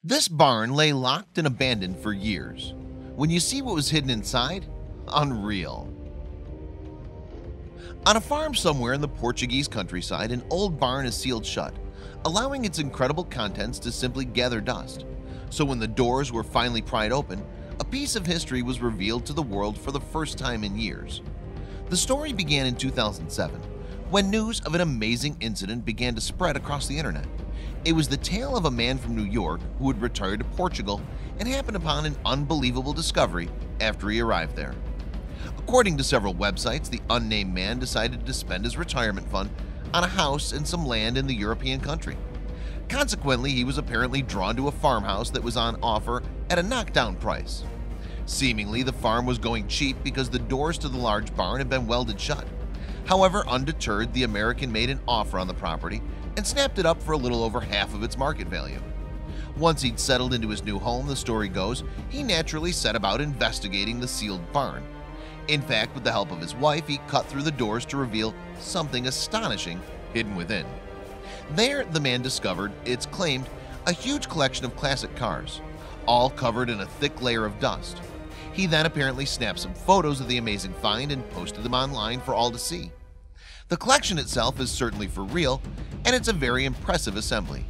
This barn lay locked and abandoned for years. When you see what was hidden inside, unreal. On a farm somewhere in the Portuguese countryside, an old barn is sealed shut, allowing its incredible contents to simply gather dust. So when the doors were finally pried open, a piece of history was revealed to the world for the first time in years. The story began in 2007, when news of an amazing incident began to spread across the internet. It was the tale of a man from New York who had retired to Portugal and happened upon an unbelievable discovery after he arrived there. According to several websites, the unnamed man decided to spend his retirement fund on a house and some land in the European country. Consequently, he was apparently drawn to a farmhouse that was on offer at a knockdown price. Seemingly, the farm was going cheap because the doors to the large barn had been welded shut. However, undeterred, the American made an offer on the property and snapped it up for a little over half of its market value. Once he'd settled into his new home, the story goes, he naturally set about investigating the sealed barn. In fact, with the help of his wife, he cut through the doors to reveal something astonishing hidden within. There, the man discovered, it's claimed, a huge collection of classic cars, all covered in a thick layer of dust. He then apparently snapped some photos of the amazing find and posted them online for all to see. The collection itself is certainly for real, and it's a very impressive assembly.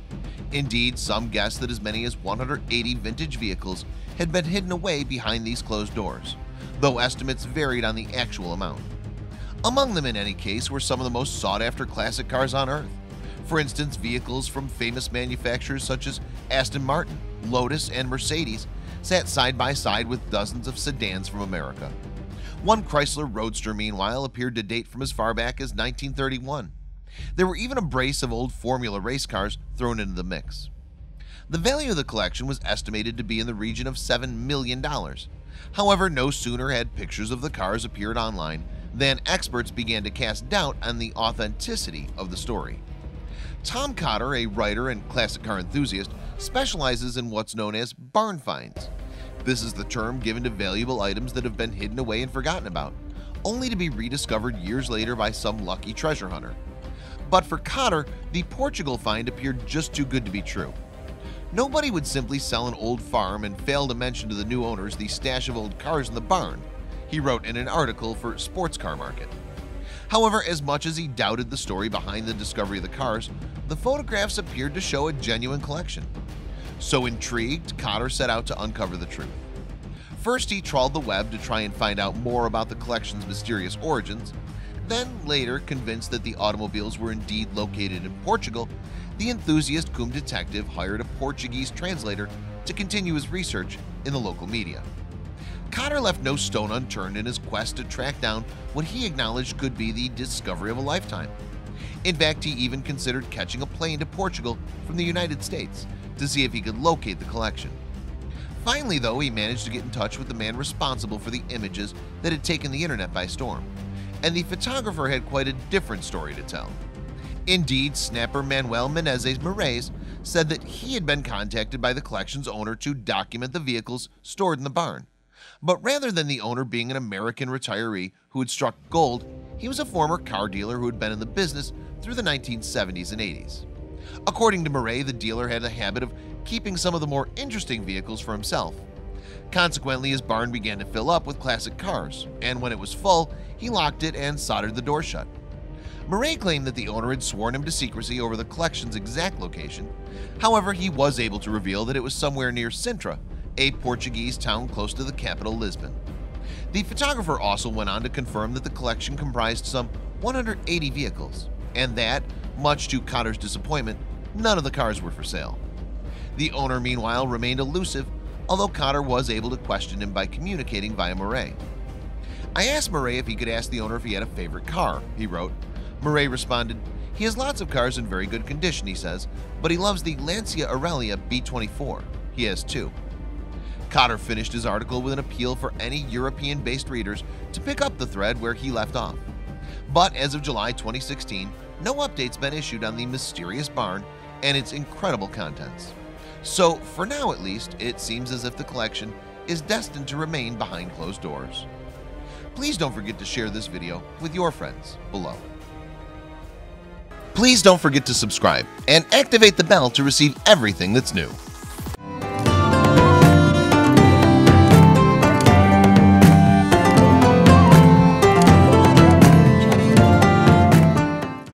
Indeed, some guess that as many as 180 vintage vehicles had been hidden away behind these closed doors, though estimates varied on the actual amount. Among them, in any case, were some of the most sought-after classic cars on Earth. For instance, vehicles from famous manufacturers such as Aston Martin, Lotus, and Mercedes sat side by side with dozens of sedans from America. One Chrysler Roadster, meanwhile, appeared to date from as far back as 1931. There were even a brace of old Formula race cars thrown into the mix. The value of the collection was estimated to be in the region of $7 million. However, no sooner had pictures of the cars appeared online than experts began to cast doubt on the authenticity of the story. Tom Cotter, a writer and classic car enthusiast, specializes in what's known as barn finds. This is the term given to valuable items that have been hidden away and forgotten about, only to be rediscovered years later by some lucky treasure hunter. But for Cotter, the Portugal find appeared just too good to be true. Nobody would simply sell an old farm and fail to mention to the new owners the stash of old cars in the barn, he wrote in an article for Sports Car Market. However, as much as he doubted the story behind the discovery of the cars, the photographs appeared to show a genuine collection. So intrigued, Cotter set out to uncover the truth. First, he trawled the web to try and find out more about the collection's mysterious origins. Then, later, convinced that the automobiles were indeed located in Portugal, the enthusiast cum detective hired a Portuguese translator to continue his research in the local media. Cotter left no stone unturned in his quest to track down what he acknowledged could be the discovery of a lifetime. In fact, he even considered catching a plane to Portugal from the United States to see if he could locate the collection. Finally, though, he managed to get in touch with the man responsible for the images that had taken the internet by storm, and the photographer had quite a different story to tell. Indeed, snapper Manuel Menezes Moraes said that he had been contacted by the collection's owner to document the vehicles stored in the barn. But rather than the owner being an American retiree who had struck gold, he was a former car dealer who had been in the business through the 1970s and 80s. According to Murray, the dealer had a habit of keeping some of the more interesting vehicles for himself. Consequently, his barn began to fill up with classic cars, and when it was full, he locked it and soldered the door shut. Murray claimed that the owner had sworn him to secrecy over the collection's exact location. However, he was able to reveal that it was somewhere near Sintra, a Portuguese town close to the capital, Lisbon. The photographer also went on to confirm that the collection comprised some 180 vehicles, and that, much to Cotter's disappointment, none of the cars were for sale. The owner, meanwhile, remained elusive, although Cotter was able to question him by communicating via Murray. I asked Murray if he could ask the owner if he had a favorite car, he wrote. Murray responded, he has lots of cars in very good condition, he says, but he loves the Lancia Aurelia B24. He has two. Cotter finished his article with an appeal for any European-based readers to pick up the thread where he left off. But as of July 2016, no updates been issued on the mysterious barn and its incredible contents. So, for now at least, it seems as if the collection is destined to remain behind closed doors. Please don't forget to share this video with your friends below. Please don't forget to subscribe and activate the bell to receive everything that's new.